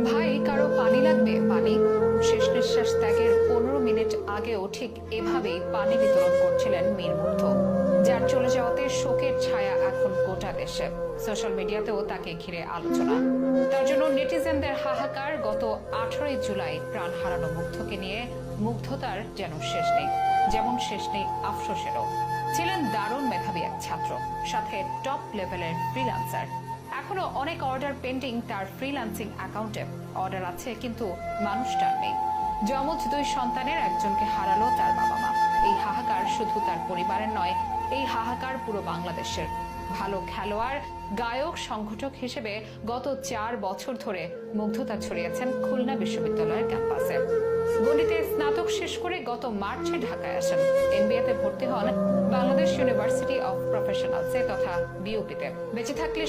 ভাই, কারো পানি লাগবে? পানি। শেষ নিঃশ্বাস ত্যাগের 15 মিনিট আগেও ঠিক এভাবেই পানি বিতরণ করছিলেন মীর মুগ্ধ, যার চলে যাওয়াতে শোকের ছায়া এখন গোটা দেশে। সোশ্যাল মিডিয়াতেও তাকে ঘিরে আলোচনা। তার জন্য নেটিজেনদের হাহাকার। গত 18 জুলাই প্রাণ হারানো মুগ্ধকে নিয়ে মুগ্ধতার যেন শেষ নেই, যেমন শেষ নেই আফসোসেরও। ছিলেন দারুণ মেধাবী এক ছাত্র, সাথে টপ লেভেলের ফ্রিল্যান্সার। এখনো অনেক অর্ডার পেন্ডিং তার ফ্রিল্যান্সিং অ্যাকাউন্টে। অর্ডার আছে, কিন্তু মানুষটার নেই। যমজ 2 সন্তানের একজনকে হারালো তার বাবা মা। এই হাহাকার শুধু তার পরিবারের নয়, এই হাহাকার পুরো বাংলাদেশের। ভালো খেলোয়াড়, গায়ক, সংগঠক হিসেবে গত 4 বছর ধরে মুগ্ধতা ছড়িয়েছেন খুলনা বিশ্ববিদ্যালয়ের ক্যাম্পাসে। গণিতে স্নাতক শেষ করে গত মার্চে ঢাকায় আসেন। এমবিএতে ভর্তি হন বাংলাদেশ ইউনিভার্সিটি অফ প্রফেশনালসে তথা বিউপিতে। বেঁচে থাকলে